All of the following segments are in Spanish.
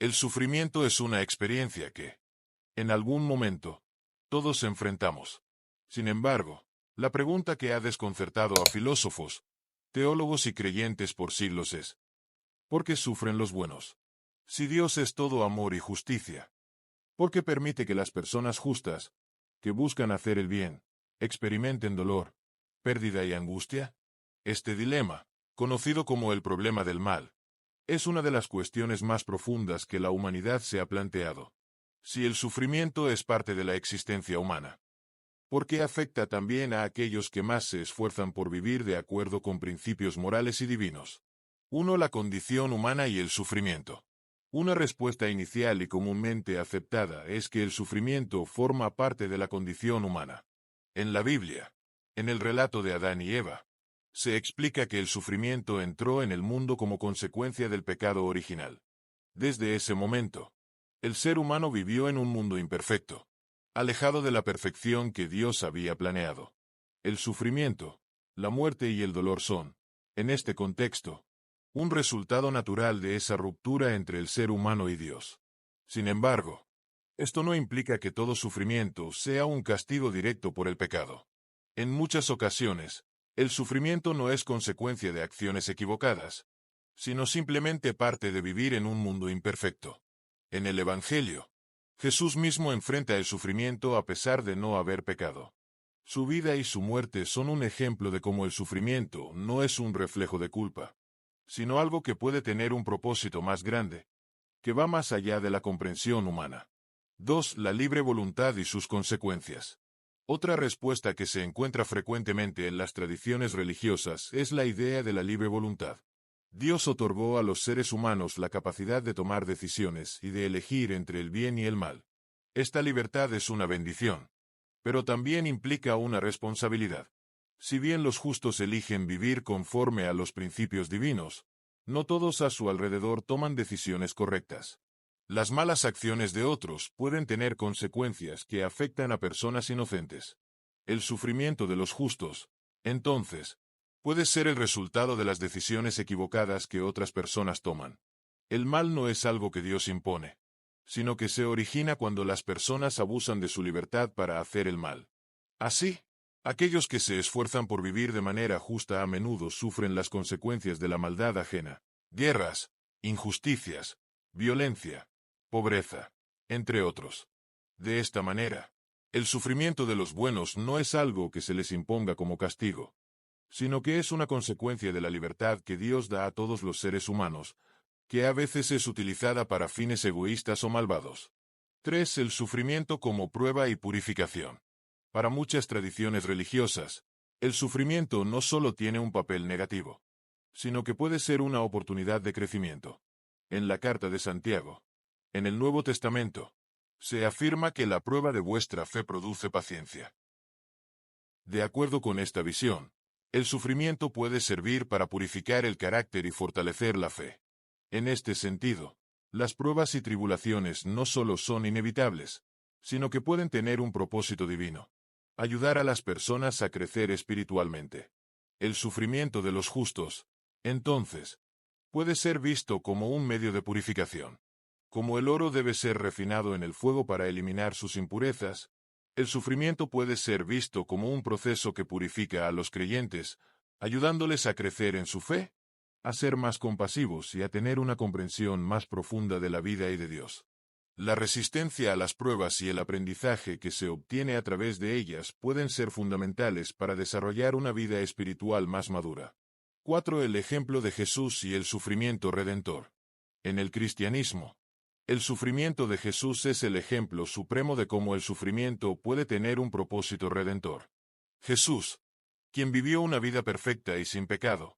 El sufrimiento es una experiencia que, en algún momento, todos enfrentamos. Sin embargo, la pregunta que ha desconcertado a filósofos, teólogos y creyentes por siglos es: ¿por qué sufren los buenos? Si Dios es todo amor y justicia, ¿por qué permite que las personas justas, que buscan hacer el bien, experimenten dolor, pérdida y angustia? Este dilema, conocido como el problema del mal, es una de las cuestiones más profundas que la humanidad se ha planteado. Si el sufrimiento es parte de la existencia humana, ¿por qué afecta también a aquellos que más se esfuerzan por vivir de acuerdo con principios morales y divinos? 1. La condición humana y el sufrimiento. Una respuesta inicial y comúnmente aceptada es que el sufrimiento forma parte de la condición humana. En la Biblia, en el relato de Adán y Eva, se explica que el sufrimiento entró en el mundo como consecuencia del pecado original. Desde ese momento, el ser humano vivió en un mundo imperfecto, alejado de la perfección que Dios había planeado. El sufrimiento, la muerte y el dolor son, en este contexto, un resultado natural de esa ruptura entre el ser humano y Dios. Sin embargo, esto no implica que todo sufrimiento sea un castigo directo por el pecado. En muchas ocasiones, el sufrimiento no es consecuencia de acciones equivocadas, sino simplemente parte de vivir en un mundo imperfecto. En el Evangelio, Jesús mismo enfrenta el sufrimiento a pesar de no haber pecado. Su vida y su muerte son un ejemplo de cómo el sufrimiento no es un reflejo de culpa, sino algo que puede tener un propósito más grande, que va más allá de la comprensión humana. 2. La libre voluntad y sus consecuencias. Otra respuesta que se encuentra frecuentemente en las tradiciones religiosas es la idea de la libre voluntad. Dios otorgó a los seres humanos la capacidad de tomar decisiones y de elegir entre el bien y el mal. Esta libertad es una bendición, pero también implica una responsabilidad. Si bien los justos eligen vivir conforme a los principios divinos, no todos a su alrededor toman decisiones correctas. Las malas acciones de otros pueden tener consecuencias que afectan a personas inocentes. El sufrimiento de los justos, entonces, puede ser el resultado de las decisiones equivocadas que otras personas toman. El mal no es algo que Dios impone, sino que se origina cuando las personas abusan de su libertad para hacer el mal. Así, aquellos que se esfuerzan por vivir de manera justa a menudo sufren las consecuencias de la maldad ajena: guerras, injusticias, violencia, pobreza, entre otros. De esta manera, el sufrimiento de los buenos no es algo que se les imponga como castigo, sino que es una consecuencia de la libertad que Dios da a todos los seres humanos, que a veces es utilizada para fines egoístas o malvados. 3. El sufrimiento como prueba y purificación. Para muchas tradiciones religiosas, el sufrimiento no solo tiene un papel negativo, sino que puede ser una oportunidad de crecimiento. En la Carta de Santiago, en el Nuevo Testamento, se afirma que la prueba de vuestra fe produce paciencia. De acuerdo con esta visión, el sufrimiento puede servir para purificar el carácter y fortalecer la fe. En este sentido, las pruebas y tribulaciones no solo son inevitables, sino que pueden tener un propósito divino: ayudar a las personas a crecer espiritualmente. El sufrimiento de los justos, entonces, puede ser visto como un medio de purificación. Como el oro debe ser refinado en el fuego para eliminar sus impurezas, el sufrimiento puede ser visto como un proceso que purifica a los creyentes, ayudándoles a crecer en su fe, a ser más compasivos y a tener una comprensión más profunda de la vida y de Dios. La resistencia a las pruebas y el aprendizaje que se obtiene a través de ellas pueden ser fundamentales para desarrollar una vida espiritual más madura. 4. El ejemplo de Jesús y el sufrimiento redentor. En el cristianismo, el sufrimiento de Jesús es el ejemplo supremo de cómo el sufrimiento puede tener un propósito redentor. Jesús, quien vivió una vida perfecta y sin pecado,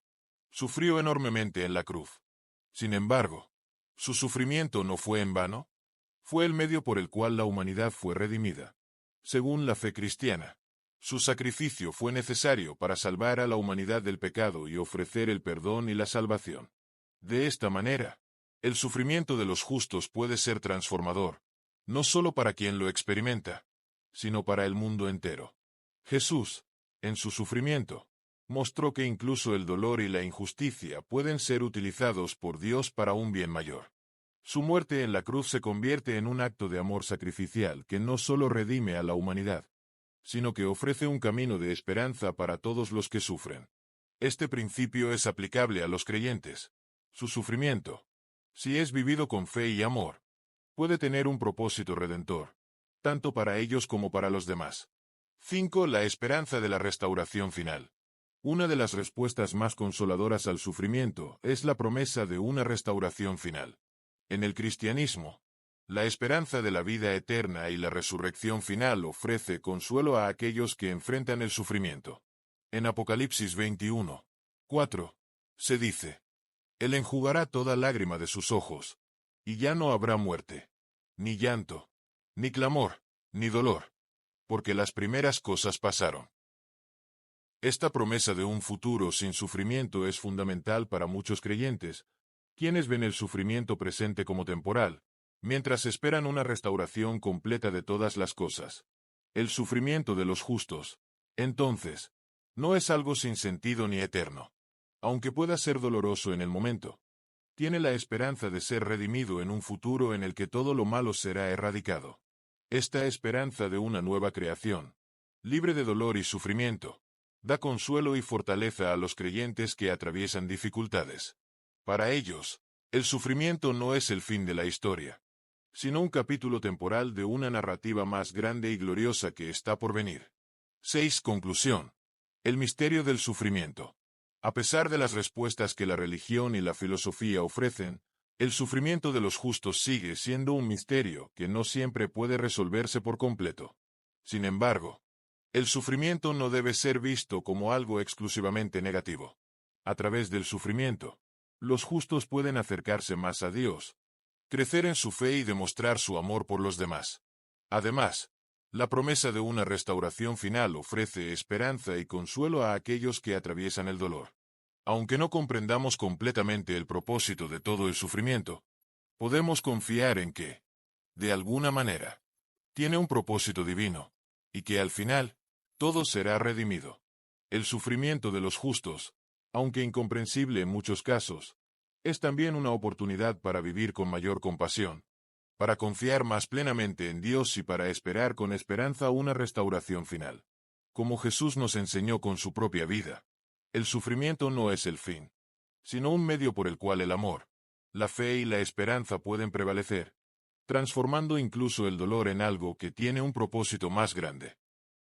sufrió enormemente en la cruz. Sin embargo, ¿su sufrimiento no fue en vano? Fue el medio por el cual la humanidad fue redimida. Según la fe cristiana, su sacrificio fue necesario para salvar a la humanidad del pecado y ofrecer el perdón y la salvación. De esta manera, el sufrimiento de los justos puede ser transformador, no solo para quien lo experimenta, sino para el mundo entero. Jesús, en su sufrimiento, mostró que incluso el dolor y la injusticia pueden ser utilizados por Dios para un bien mayor. Su muerte en la cruz se convierte en un acto de amor sacrificial que no solo redime a la humanidad, sino que ofrece un camino de esperanza para todos los que sufren. Este principio es aplicable a los creyentes. Su sufrimiento, si es vivido con fe y amor, puede tener un propósito redentor, tanto para ellos como para los demás. 5. La esperanza de la restauración final. Una de las respuestas más consoladoras al sufrimiento es la promesa de una restauración final. En el cristianismo, la esperanza de la vida eterna y la resurrección final ofrece consuelo a aquellos que enfrentan el sufrimiento. En Apocalipsis 21, 4, se dice: Él enjugará toda lágrima de sus ojos, y ya no habrá muerte, ni llanto, ni clamor, ni dolor, porque las primeras cosas pasaron. Esta promesa de un futuro sin sufrimiento es fundamental para muchos creyentes, quienes ven el sufrimiento presente como temporal, mientras esperan una restauración completa de todas las cosas. El sufrimiento de los justos, entonces, no es algo sin sentido ni eterno. Aunque pueda ser doloroso en el momento, tiene la esperanza de ser redimido en un futuro en el que todo lo malo será erradicado. Esta esperanza de una nueva creación, libre de dolor y sufrimiento, da consuelo y fortaleza a los creyentes que atraviesan dificultades. Para ellos, el sufrimiento no es el fin de la historia, sino un capítulo temporal de una narrativa más grande y gloriosa que está por venir. 6. Conclusión. El misterio del sufrimiento. A pesar de las respuestas que la religión y la filosofía ofrecen, el sufrimiento de los justos sigue siendo un misterio que no siempre puede resolverse por completo. Sin embargo, el sufrimiento no debe ser visto como algo exclusivamente negativo. A través del sufrimiento, los justos pueden acercarse más a Dios, crecer en su fe y demostrar su amor por los demás. Además, la promesa de una restauración final ofrece esperanza y consuelo a aquellos que atraviesan el dolor. Aunque no comprendamos completamente el propósito de todo el sufrimiento, podemos confiar en que, de alguna manera, tiene un propósito divino, y que al final, todo será redimido. El sufrimiento de los justos, aunque incomprensible en muchos casos, es también una oportunidad para vivir con mayor compasión, para confiar más plenamente en Dios y para esperar con esperanza una restauración final. Como Jesús nos enseñó con su propia vida, el sufrimiento no es el fin, sino un medio por el cual el amor, la fe y la esperanza pueden prevalecer, transformando incluso el dolor en algo que tiene un propósito más grande.